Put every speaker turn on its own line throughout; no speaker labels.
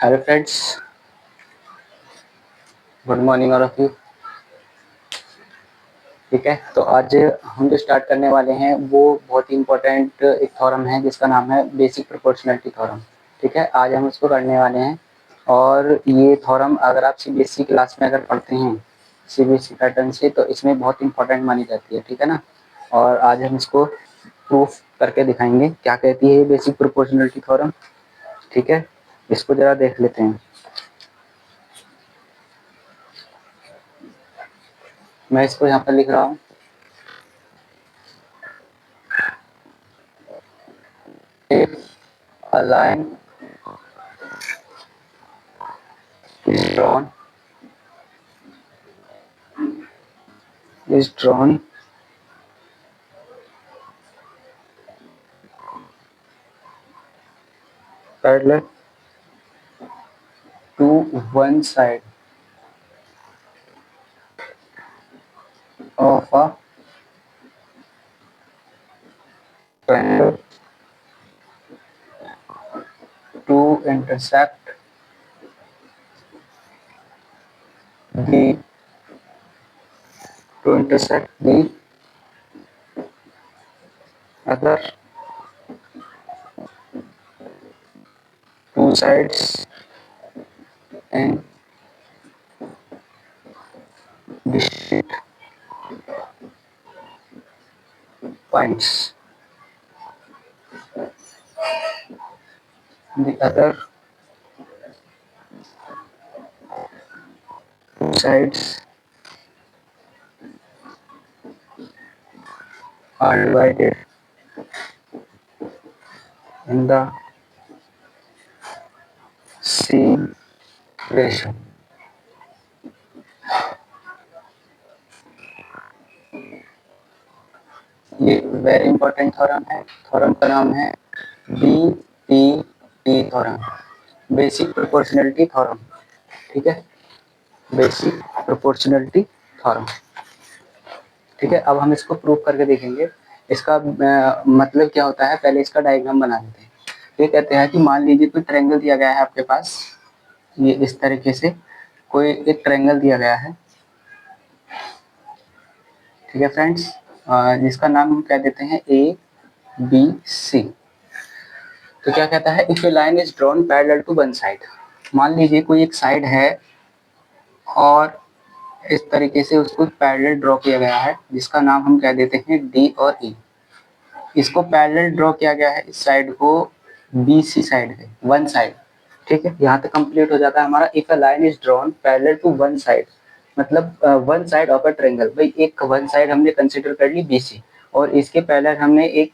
Hello friends, good morning all of you. ठीक है, तो आज हम जो स्टार्ट करने वाले हैं वो बहुत ही इम्पोर्टेंट एक थ्योरम है जिसका नाम है बेसिक प्रोपोर्शनलिटी थ्योरम। ठीक है, आज हम उसको करने वाले हैं और ये थ्योरम अगर आप सीबीएसई क्लास में अगर पढ़ते हैं सीबीएसई पैटर्न से तो इसमें बहुत इंपॉर्टेंट मानी जाती है। ठीक है ना, और आज हम इसको प्रूफ करके दिखाएंगे क्या कहती है ये बेसिक प्रोपोर्शनलिटी थ्योरम। ठीक है, इसको जरा देख लेते हैं। मैं इसको यहाँ पर लिख रहा हूँ। If a line is drawn parallel to one side of a triangle to intersect the other two sides and distinct points. The other two sides are divided in the same ratio. ये very important theorem है। Theorem का नाम है BPT theorem, basic proportionality theorem. ठीक है, basic proportionality theorem. ठीक है, अब हम इसको प्रूव करके देखेंगे। इसका मतलब क्या होता है, पहले इसका डायग्राम बना लेते हैं। ये कहते हैं कि मान लीजिए कोई ट्रायंगल दिया गया है आपके पास, ये इस तरीके से कोई एक ट्रायंगल दिया गया है। ठीक है फ्रेंड्स, जिसका नाम हम कह देते हैं ए बी सी। तो क्या कहता है, if a line is drawn parallel to one side. मान लीजिए कोई एक साइड है और इस तरीके से उसको पैरेलल ड्रॉ किया गया है, जिसका नाम हम कह देते हैं डी और ई। इसको पैरेलल ड्रॉ किया गया है इस साइड को बी सी साइड है, वन साइड। ठीक है, यहाँ तक कंप्लीट हो जाता है हमारा। If a line is drawn parallel to one side, मतलब one side of a triangle. भाई एक वन साइड हमने कंसीडर कर ली बीसी और इसके पैरेलल हमने एक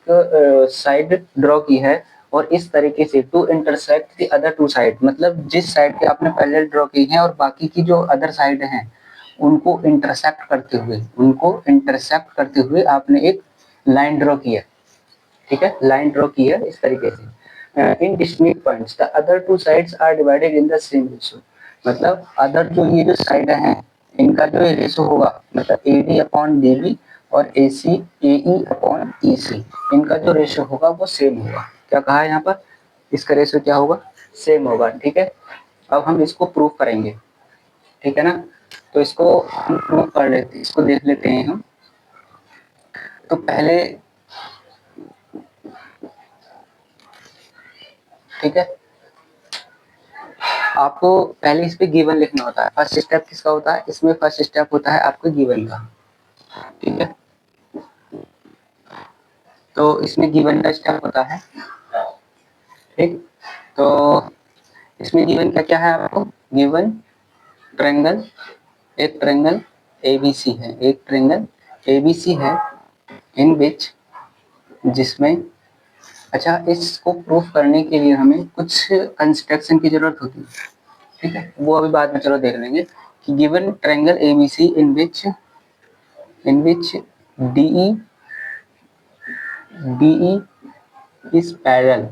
साइड ड्रॉ की है और इस तरीके से to intersect the other two side, मतलब जिस साइड के आपने पैरेलल ड्रॉ की है और बाकी की जो अदर साइड हैं उनको इंटरसेक्ट करते हुए आपने एक लाइन ड्रॉ की है। ठीक है, लाइन ड्रॉ की है इस तरीके से। In distinct points the other two sides are divided in the same ratio, मतलब अदर जो ये जो साइड हैं इनका जो रेशियो होगा, मतलब AD अपॉन DB और AC AE अपॉन EC, इनका जो रेशियो होगा वो सेम होगा। क्या कहा है यहाँ पर, इसका रेशियो क्या होगा, सेम होगा। ठीक है, अब हम इसको प्रूव करेंगे। ठीक है ना, तो इसको हम प्रूव कर लेते हैं, इसको देख लेते हैं हम। तो पहले, ठीक है, आपको पहले इस पे गिवन लिखना होता है। फर्स्ट स्टेप किसका होता है, इसमें फर्स्ट स्टेप होता है आपको गिवन का। ठीक है, तो इसमें गिवन का स्टेप होता है। ठीक, तो इसमें गिवन का क्या है आपको, गिवन ट्रायंगल, एक ट्रायंगल ABC है, एक ट्रायंगल ABC है इन विच, जिसमें, अच्छा इसको प्रूफ करने के लिए हमें कुछ कंस्ट्रक्शन की जरूरत होती है। ठीक है, वो अभी बाद में चलो देख लेंगे कि given triangle ABC in which DE is parallel,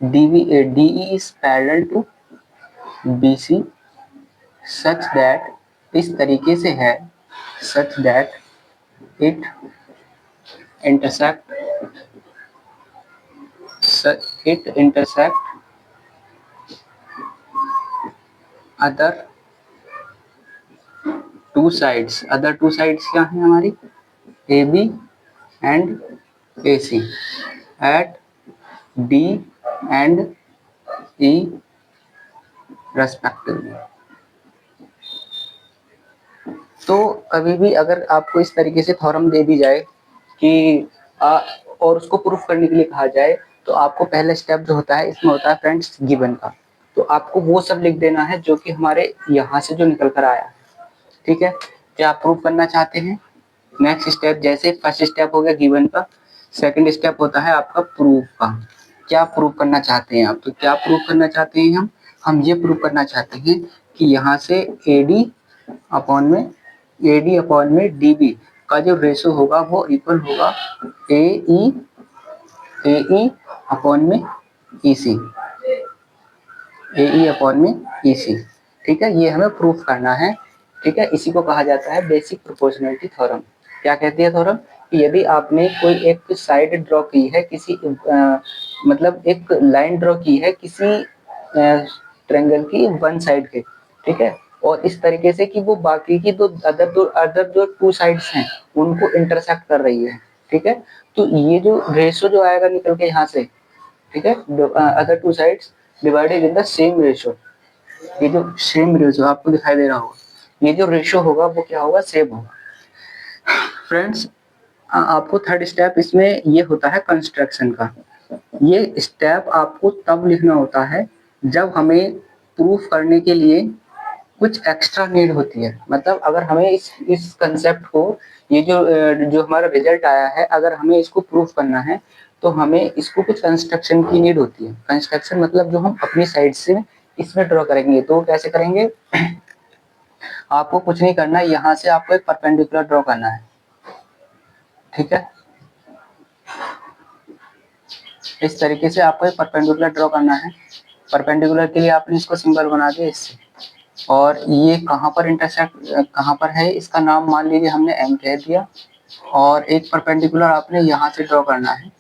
DE is parallel to BC such that, इस तरीके से है, such that it intersect other two sides, other two sides क्या है हमारी, A B and A C at D and E respectively. तो कभी भी अगर आपको इस तरीके से थ्योरम दे दी जाए कि और उसको प्रूफ करने के लिए कहा जाए, तो आपको पहला स्टेप जो होता है इसमें होता है फ्रेंड्स गिवन का। तो आपको वो सब लिख देना है जो कि हमारे यहाँ से जो निकल कर आया है, ठीक है। क्या आप प्रूफ करना चाहते हैं, नेक्स्ट स्टेप, जैसे फर्स्ट स्टेप हो गया गिवन का, सेकंड स्टेप होता है आपका प्रूफ का। क्या प्रूफ करना चाहते हैं आप, तो क्या प्रूफ करना चाहते हैं हम ये प्रूफ करना चाहते हैं कि यहाँ से AD अपॉन में DB का जो रेशो होगा वो इक्वल होगा AE अपॉन में EC, AE अपॉन में EC, ठीक है। ये हमें प्रूफ करना है, ठीक है। इसी को कहा जाता है बेसिक प्रोपोर्शनैलिटी थ्योरम। क्या कहती है थ्योरम, कि यदि आपने कोई एक साइड ड्रॉ की है किसी मतलब एक लाइन ड्रॉ की है किसी ट्रायंगल की वन साइड के, ठीक है, और इस तरीके से कि वो बाकी की अदर जो टू साइड्स हैं उनको इंटरसेक्ट कर रही है, ठीक है। तो ये जो रेशो जो आएगा निकल के यहाँ से, ठीक है, other two sides divided in the same ratio, ये जो सेम रेशो आपको दिखाई दे रहा होगा, ये जो रेशो होगा वो क्या होगा, सेम होगा। फ्रेंड्स आपको थर्ड स्टेप इसमें ये होता है कंस्ट्रक्शन का। ये स्टेप आपको तब लिखना होता है जब हमें प्रूफ करने के लिए कुछ एक्स्ट्रा नीड होती है। मतलब अगर हमें इस कंसेप्ट को, ये जो हमारा रिजल्ट आया है, अगर हमें इसको प्रूफ करना है तो हमें इसको कुछ कंस्ट्रक्शन की नीड होती है। कंस्ट्रक्शन मतलब जो हम अपनी साइड से इसमें ड्रॉ करेंगे, तो कैसे करेंगे आपको कुछ नहीं करना है, यहाँ से आपको एक परपेंडिकुलर ड्रॉ करना है, ठीक है। इस तरीके से आपको एक परपेंडिकुलर ड्रॉ करना है। परपेंडिकुलर के लिए आपने इसको सिंबल बना दिया इससे, और ये कहाँ पर इंटरसेक्ट कहाँ पर है, इसका नाम मान लीजिए हमने M कह दिया, और एक परपेंडिकुलर आपने यहाँ से ड्रॉ करना है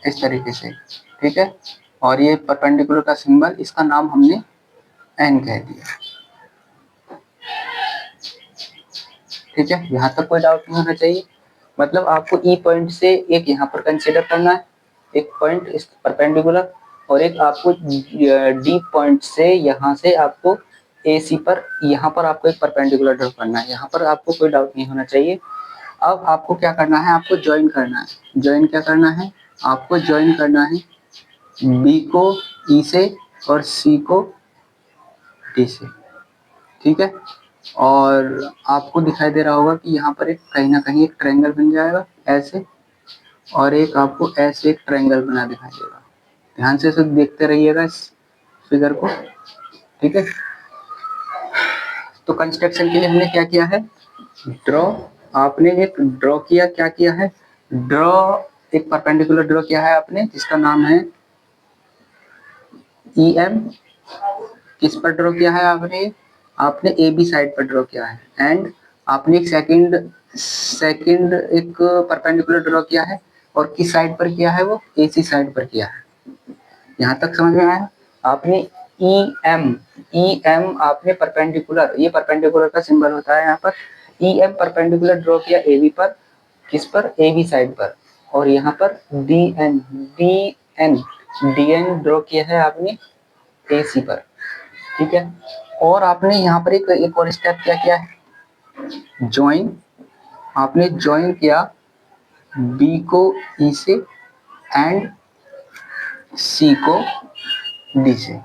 इस तरीके से, ठीक है। और ये परपेंडिकुलर का सिंबल, इसका नाम हमने N कह दिया, ठीक है। यहाँ तक कोई डाउट नहीं होना चाहिए। मतलब आपको E पॉइंट से एक यहाँ पर कंसीडर करना है, एक पॉइंट इस परपेंडिकुलर, और एक आपको D पॉइंट से यहाँ से आपको AC पर, यहाँ पर आपको एक परपेंडिकुलर ड्रॉ करना है। यहाँ पर आपको कोई डाउट नहीं होना चाहिए। अब आपको क्या करना है, आपको ज्वाइन करना है। ज्वाइन क्या करना है, आपको ज्वाइन करना है B को E से और C को D से, ठीक है। और आपको दिखाई दे रहा होगा कि यहाँ पर एक कहीं ना कहीं एक ट्रायंगल बन जाएगा ऐसे, और एक आपको ऐसे एक ट्रायंगल बना दिखाई देगा। ध्यान से सब देखते रहिएगा इस फिगर को, ठीक है। तो कंस्ट्रक्शन के लिए हमने क्या किया है, ड्रॉ, आपने एक ड्रॉ किया, क्या किया है, ड्रॉ एक परपेंडिकुलर ड्रॉ किया है आपने, जिसका नाम है EM। किस पर ड्रॉ किया है आपने AB साइड पर ड्रॉ किया है, एंड आपने एक सेकंड एक परपेंडिकुलर ड्रॉ किया है, और किस साइड पर किया है, वो AC साइड पर किया है। यहाँ तक समझ में आया। आपने EM आपने परपेंडिकुलर, ये परपेंडिकुलर का सिंबल होता है यहाँ पर, EM परपेंडिकुलर ड्रॉ किया AB पर, किस पर, AB साइड पर, और यहाँ पर DN ड्रॉ किया है आपने AC पर, ठीक है। और आपने यहाँ पर एक और स्टेप क्या किया है, ज्वाइन। आपने ज्वाइन किया B को E से एंड C को D से,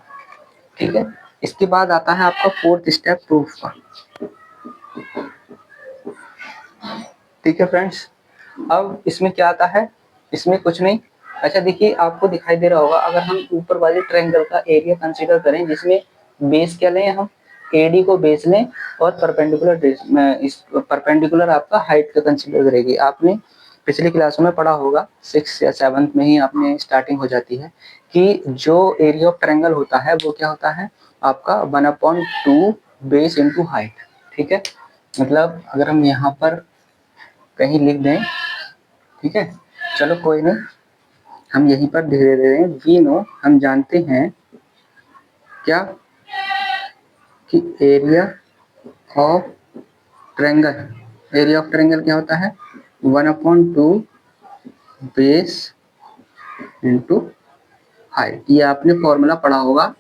ठीक है। इसके बाद आता है आपका फोर्थ स्टेप प्रूफ का, ठीक है फ्रेंड्स। अब इसमें क्या आता है, इसमें कुछ नहीं। अच्छा देखिए, आपको दिखाई दे रहा होगा, अगर हम ऊपर वाले ट्रायंगल का एरिया कंसीडर करें, जिसमें बेस क्या लें हम, AD को बेस लें, और परपेंडिकुलर आपका हाइट का कंसीडर करेगी। आपने पिछली क्लासों में पढ़ा होगा, 6 या 7th में ही आपने स्टार्टिंग हो जाती है कि जो एरिया ऑफ ट्रायंगल होता है वो क्या होता है आपका 1/2 बेस इंटू हाइट, ठीक है। मतलब अगर हम यहाँ पर कहीं लिख दें, ठीक है, चलो कोई नहीं, हम यहीं पर धीरे धीरे वी नो, हम जानते हैं क्या, कि ऑफ एरिया ऑफ ट्रायंगल क्या होता है 1/2 बेस इंटू हाइट। ये आपने फॉर्मूला पढ़ा होगा,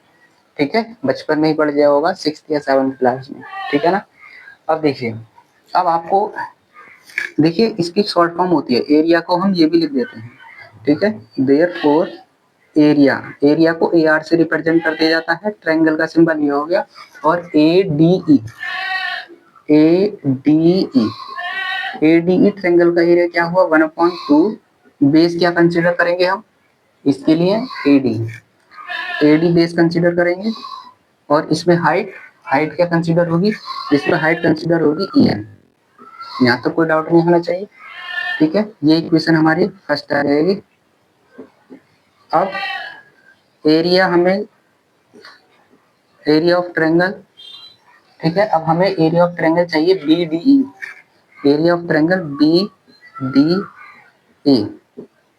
ठीक है, बचपन में ही पढ़ गया होगा 6th या 7th क्लास में, ठीक है ना। अब देखिए, अब आपको देखिए इसकी शॉर्ट फॉर्म होती है, एरिया को हम ये भी लिख देते हैं, ठीक है। देयरफॉर एरिया को ए आर से रिप्रेजेंट कर दिया जाता है, ट्रायंगल का सिंबल ये हो गया, और ए डी ई ट्रायंगल का एरिया क्या हुआ 1/2। बेस क्या कंसीडर करेंगे हम इसके लिए एडी बेस कंसीडर करेंगे, और इसमें हाइट क्या कंसीडर होगी, इसमें हाइट कंसीडर होगी ई एन। यहाँ तो कोई डाउट नहीं होना चाहिए, ठीक है। ये इक्वेशन हमारी फर्स्ट आ जाएगी। अब एरिया ऑफ ट्रायंगल, ठीक है। अब हमें एरिया ऑफ ट्रायंगल चाहिए B D E, area of triangle B D E.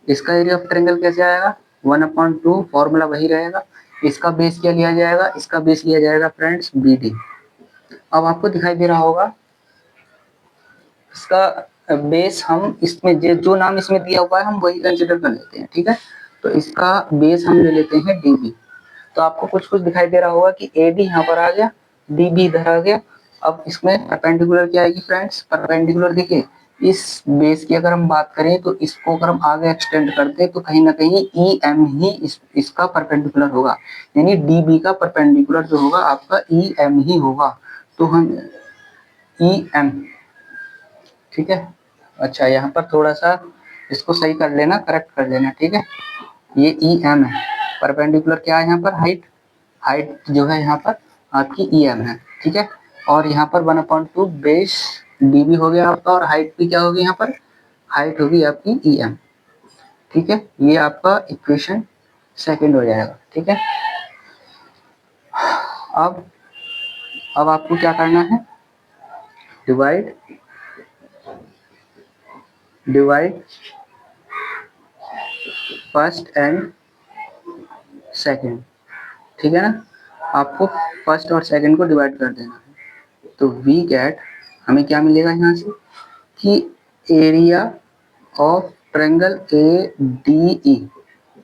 इसका एरिया ऑफ ट्रायंगल कैसे आएगा 1/2, फॉर्मूला वही रहेगा। इसका बेस क्या लिया जाएगा, इसका बेस लिया जाएगा फ्रेंड्स बी डी। अब आपको दिखाई दे रहा होगा इसका बेस, हम इसमें जो नाम इसमें दिया हुआ है हम वही कंसिडर कर लेते हैं, ठीक है। तो इसका बेस हम ले लेते हैं डीबी। तो आपको कुछ कुछ दिखाई दे रहा होगा कि एडी यहाँ पर आ गया, डीबी इधर आ गया। अब इसमें परपेंडिकुलर क्या आएगी फ्रेंड्स, परपेंडिकुलर देखिए इस बेस की अगर हम बात करें तो इसको अगर हम आगे एक्सटेंड करते हैं तो कहीं ना कहीं ई एम ही इसका परपेंडिकुलर होगा, यानी डीबी का परपेंडिकुलर जो होगा आपका ई एम ही होगा। तो हम ई एम, ठीक है। अच्छा यहाँ पर थोड़ा सा इसको सही कर लेना, करेक्ट कर लेना, ठीक है। ये ई एम है, परपेंडिकुलर क्या है यहाँ पर हाइट जो है यहाँ पर आपकी ई एम है, ठीक है। और यहाँ पर 1/2 बेस डी बी हो गया आपका, और हाइट भी क्या होगी यहाँ पर, हाइट होगी आपकी ई एम, ठीक है। ये आपका इक्वेशन सेकंड हो जाएगा, ठीक है। अब आपको क्या करना है, डिवाइड फर्स्ट एंड सेकंड, ठीक है ना। आपको फर्स्ट और सेकंड को डिवाइड कर देना है, तो वी गेट, हमें क्या मिलेगा यहाँ से कि area of triangle A D E,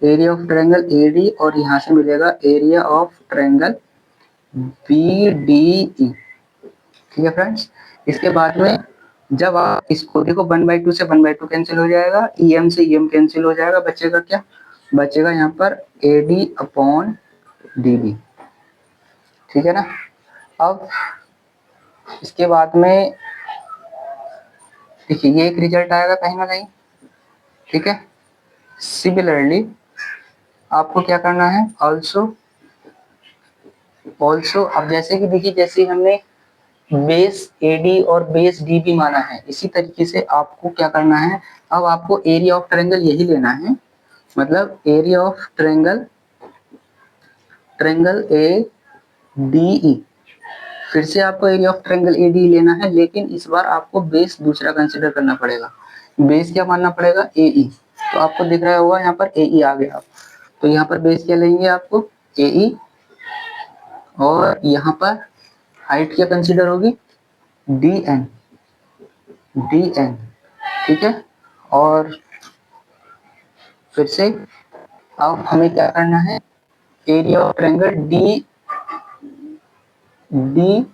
area of triangle A D, और यहाँ से मिलेगा area of triangle B D E, ठीक है फ्रेंड्स। इसके बाद में जब आप इसको देखो 1/2 से 1/2 कैंसिल हो जाएगा, ई एम से ई एम कैंसिल हो जाएगा, बचेगा क्या, बचेगा यहाँ पर A D upon D B, ठीक है ना। अब इसके बाद में देखिए ये एक रिजल्ट आएगा कहीं ना कहीं, ठीक है। सिमिलरली आपको क्या करना है ऑल्सो अब जैसे कि देखिए जैसे हमने बेस एडी और बेस डीबी माना है, इसी तरीके से आपको क्या करना है, अब आपको एरिया ऑफ ट्रायंगल यही लेना है, मतलब area of triangle A D ई। फिर से आपको area of triangle A D लेना है, लेकिन इस बार आपको बेस दूसरा कंसिडर करना पड़ेगा। बेस क्या मानना पड़ेगा ए ई। तो आपको दिख रहा होगा यहाँ पर ए ई आ गया, तो यहाँ पर बेस क्या लेंगे आपको ए ई, और यहाँ पर हाइट क्या कंसिडर होगी डी एन, ठीक है। और फिर से अब हमें क्या करना है, area of triangle D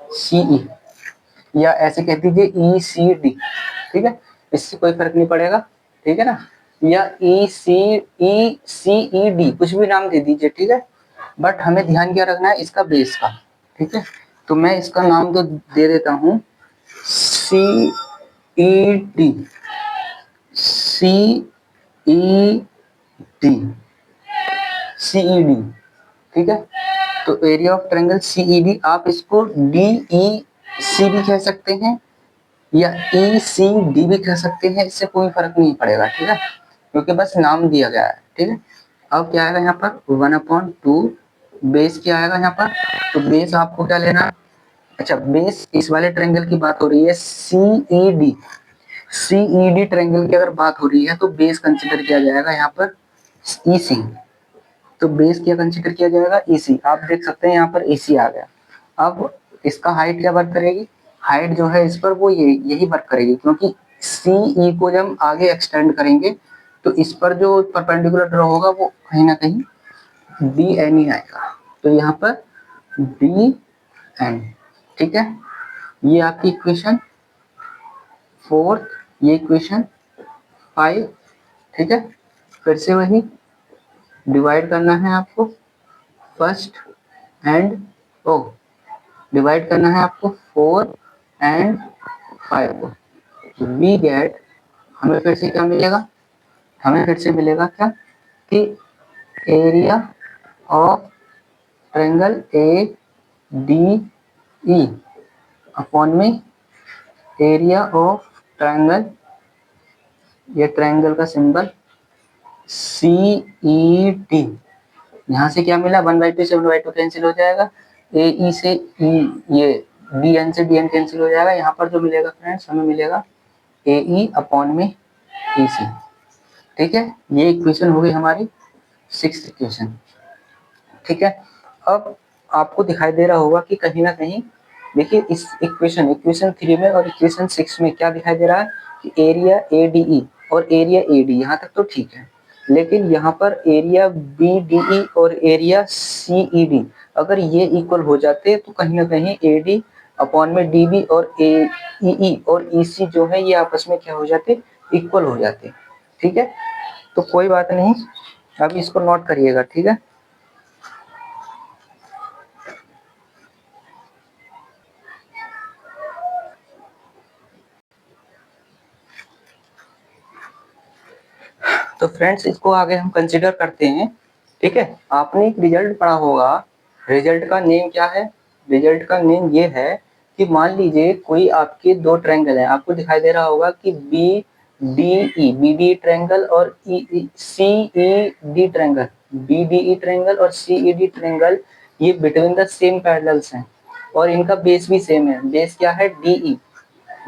C E, या ऐसे कह दीजिए ई सी डी, ठीक है, इससे कोई फर्क नहीं पड़ेगा, ठीक है ना। या ई सी ई डी कुछ भी नाम दे दीजिए, ठीक है। बट हमें ध्यान क्या रखना है इसका बेस का, ठीक है। तो मैं इसका नाम तो दे देता हूँ सी ई डी, ठीक है। तो एरिया ऑफ ट्रायंगल सीईडी, आप इसको डी ई सी भी कह सकते हैं या ई सी डी भी कह सकते हैं, इससे कोई फर्क नहीं पड़ेगा, ठीक है, क्योंकि बस नाम दिया गया है, ठीक है। अब क्या आएगा यहाँ पर 1/2 बेस क्या आएगा यहाँ पर, तो बेस आपको क्या लेना है, अच्छा बेस इस वाले ट्रायंगल की बात हो रही है सीईडी ट्रायंगल की अगर बात हो रही है तो बेस कंसिडर किया जाएगा यहाँ पर ईसी। तो बेस क्या कंसिडर किया जाएगा ईसी, आप देख सकते हैं यहाँ पर ईसी आ गया। अब इसका हाइट क्या वर्क करेगी, हाइट जो है इस पर वो यही वर्क करेगी, क्योंकि सी ई को जब हम आगे एक्सटेंड करेंगे तो इस पर जो परपेंडिकुलर ड्रॉ होगा वो कहीं ना कहीं डी एन ही आएगा। तो यहाँ पर डी एन, ठीक है। ये आपकी इक्वेशन 4, ये इक्वेशन 5, ठीक है। फिर से वही डिवाइड करना है आपको फर्स्ट एंड ओ डिवाइड करना है आपको 4 एंड 5 को। वी गेट, हमें फिर से क्या मिलेगा, हमें फिर से मिलेगा क्या कि area of triangle A D E upon में एरिया ऑफ ट्रायंगल, ये ट्रायंगल का सिंबल सी ई डी। यहाँ से क्या मिला, 1/2 से 1/2 कैंसिल हो जाएगा, ए ई से ई, ये डी एन से डी एन कैंसिल हो जाएगा। यहाँ पर जो मिलेगा फ्रेंड्स, हमें मिलेगा ए ई अपॉन में ई सी, ठीक है। ये इक्वेशन हो गई हमारी 6th इक्वेशन, ठीक है। अब आपको दिखाई दे रहा होगा कि कहीं ना कहीं देखिए इस इक्वेशन 3 में और इक्वेशन 6 में क्या दिखाई दे रहा है कि एरिया ए डी ई और एरिया ए डी, यहाँ तक तो ठीक है, लेकिन यहाँ पर एरिया बी डी ई और एरिया सी ई डी अगर ये इक्वल हो जाते तो कहीं ना कहीं ए डी अपॉन में डी बी और ए ई और ई सी जो है ये आपस में क्या हो जाते, इक्वल हो जाते, ठीक है। तो कोई बात नहीं, अभी इसको नोट करिएगा, ठीक है। तो फ्रेंड्स इसको आगे हम कंसिडर करते हैं, ठीक है। आपने एक रिजल्ट पढ़ा होगा, रिजल्ट का नेम क्या है, रिजल्ट का नेम ये है कि मान लीजिए कोई आपके दो ट्रायंगल है, आपको दिखाई दे रहा होगा कि बी डी ट्रायंगल और C E D triangle, B D E triangle और सी ई डी ट्रायंगल ये बिटवीन द सेम पैरेलल्स हैं और इनका बेस भी सेम है। बेस क्या है, डी ई,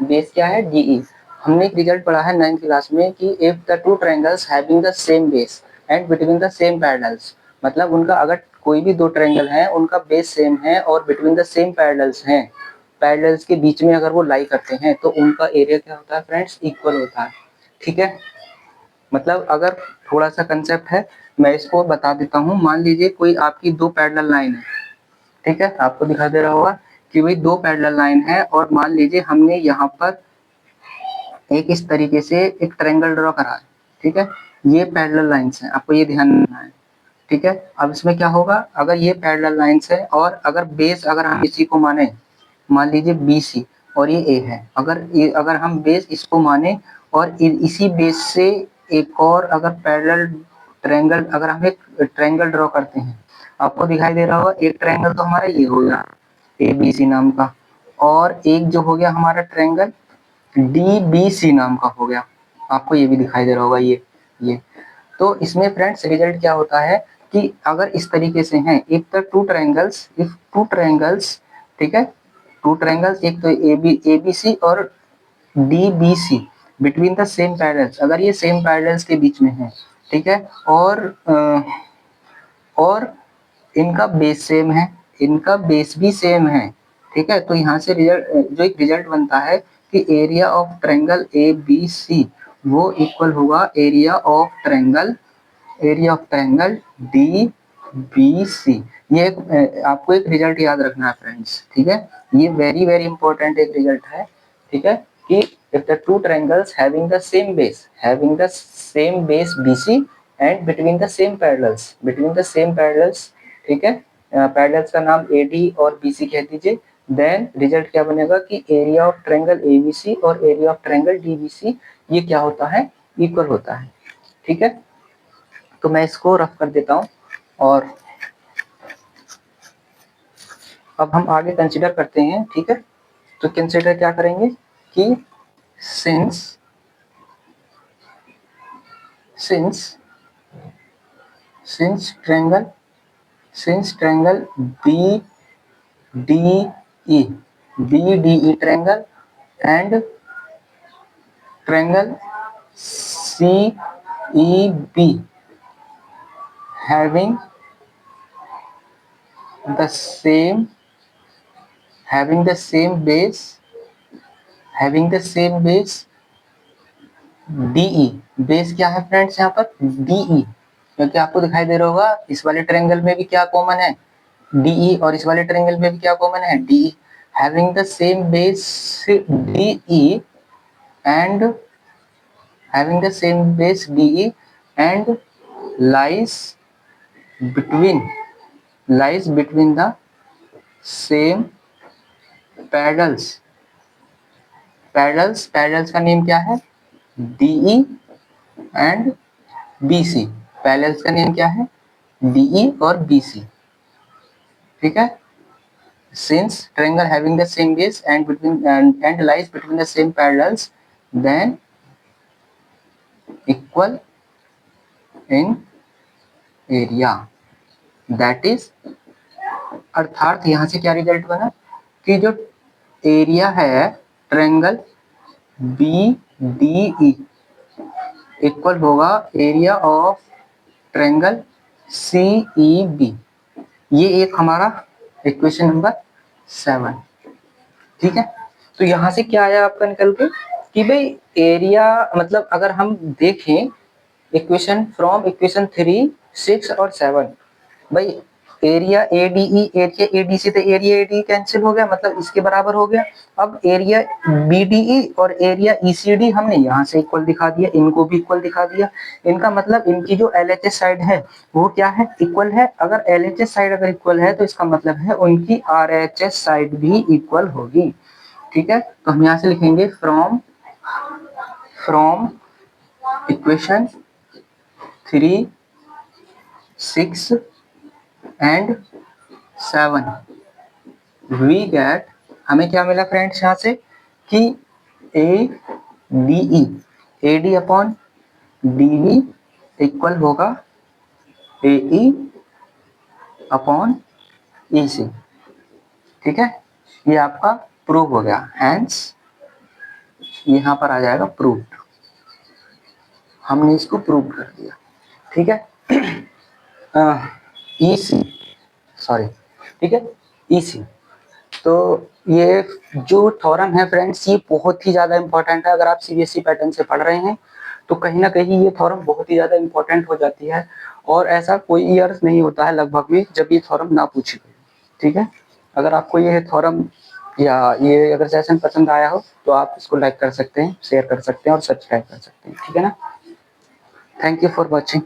बेस क्या है, डी ई। हमने एक रिजल्ट पढ़ा है 9th क्लास में कि if the two triangles having the same base and between the same parallels, मतलब उनका अगर कोई भी दो ट्रायंगल है उनका बेस सेम है और बिटवीन द सेम पैरेलल्स हैं, पैरेलल्स के बीच में अगर वो लाई करते हैं तो उनका एरिया क्या होता है फ्रेंड्स, इक्वल होता है, ठीक है। मतलब अगर थोड़ा सा कंसेप्ट है मैं इसको बता देता हूँ। मान लीजिए कोई आपकी दो पैरेलल लाइन है, ठीक है, आपको दिखाई दे रहा होगा कि भाई दो पैरेलल लाइन है और मान लीजिए हमने यहाँ पर एक इस तरीके से एक ट्रायंगल ड्रॉ करा है, ठीक है। ये पैरेलल लाइंस हैं, आपको ये ध्यान रखना है, ठीक है। अब इसमें क्या होगा, अगर ये पैरेलल लाइंस है और अगर बेस अगर हम इसी को माने, मान लीजिए बी सी और ये ए है, अगर हम बेस इसको माने और इसी बेस से एक और अगर पैरेलल ट्रायंगल, अगर हम एक ट्रायंगल ड्रॉ करते हैं, आपको दिखाई दे रहा होगा एक ट्रायंगल तो हमारा ये हो गया ए बी सी नाम का, और एक जो हो गया हमारा ट्रायंगल डी बी सी नाम का हो गया, आपको ये भी दिखाई दे रहा होगा ये। तो इसमें फ्रेंड्स रिजल्ट क्या होता है कि अगर इस तरीके से हैं, इफ टू ट्रायंगल्स, ठीक है, टू ट्रायंगल्स, एक तो ए बी सी और D B C between the same parallels, अगर ये सेम पैरेलल्स के बीच में है, ठीक है, और इनका बेस सेम है, इनका बेस भी सेम है, ठीक है। तो यहाँ से रिजल्ट जो एक रिजल्ट बनता है कि area of triangle A B C वो इक्वल होगा area of triangle D B C. ये आपको एक रिजल्ट याद रखना है फ्रेंड्स, ठीक है। ये वेरी वेरी इंपॉर्टेंट एक रिजल्ट है, ठीक है, कि if the two triangles having the same base BC and between the same parallels, ठीक है, पैरेलल्स का नाम AD और BC कह दीजिए, देन रिजल्ट क्या बनेगा कि एरिया ऑफ ट्रायंगल ABC और एरिया ऑफ ट्रायंगल DBC ये क्या होता है, इक्वल होता है, ठीक है। तो मैं इसको रफ कर देता हूँ और अब हम आगे कंसिडर करते हैं, ठीक है। तो कंसिडर क्या करेंगे कि since triangle BDE triangle and triangle CEB having the same having the same base DE। Base क्या है फ्रेंड्स यहाँ पर DE, क्योंकि आपको दिखाई दे रहा होगा इस वाले ट्रायंगल में भी क्या कॉमन है DE, और इस वाले ट्रायंगल में भी क्या कॉमन है DE। Having the same base DE and having the same base DE and lies between the same parallels का नेम क्या है DE एंड BC। पैरेलल्स का नेम क्या है DE और BC, ठीक है। Since triangle having the same base and lies between the same parallels, then equal in area, that is, अर्थात यहाँ से क्या रिजल्ट बना कि जो एरिया है ट्रायंगल BDE इक्वल होगा एरिया ऑफ ट्रायंगल CEB। ये एक हमारा इक्वेशन नंबर 7, ठीक है। तो यहाँ से क्या आया आपका निकल के कि भाई एरिया मतलब अगर हम देखें इक्वेशन फ्रॉम इक्वेशन 3, 6 और 7, भाई एरिया ADE एरिया ADC तो एरिया ADE कैंसिल हो गया, मतलब इसके बराबर हो गया। अब एरिया BDE और एरिया ECD हमने यहाँ से इक्वल दिखा दिया, इनको भी इक्वल दिखा दिया। इनका मतलब इनकी जो LHS साइड है वो क्या है इक्वल है। अगर LHS साइड अगर इक्वल है तो इसका मतलब है उनकी RHS साइड भी इक्वल होगी, ठीक है। तो हम यहाँ से लिखेंगे from equation 3, 6 and 7 we get, हमें क्या मिला फ्रेंड्स यहाँ से कि AD अपॉन DB इक्वल होगा AE अपॉन EC, ठीक है। ये आपका प्रूव हो गया, हैंस यहाँ पर आ जाएगा प्रूव्ड, हमने इसको प्रूव कर दिया, ठीक है। EC सॉरी, ठीक है EC। तो ये जो थ्योरम है फ्रेंड्स ये बहुत ही ज़्यादा इंपॉर्टेंट है। अगर आप CBSE पैटर्न से पढ़ रहे हैं तो कहीं ना कहीं ये थ्योरम बहुत ही ज़्यादा इंपॉर्टेंट हो जाती है, और ऐसा कोई ईयर नहीं होता है लगभग भी जब ये थ्योरम ना पूछी गई, ठीक है। अगर आपको ये थ्योरम या ये अगर सेशन पसंद आया हो तो आप इसको लाइक कर सकते हैं, शेयर कर सकते हैं और सब्सक्राइब कर सकते हैं, ठीक है ना। Thank you for watching.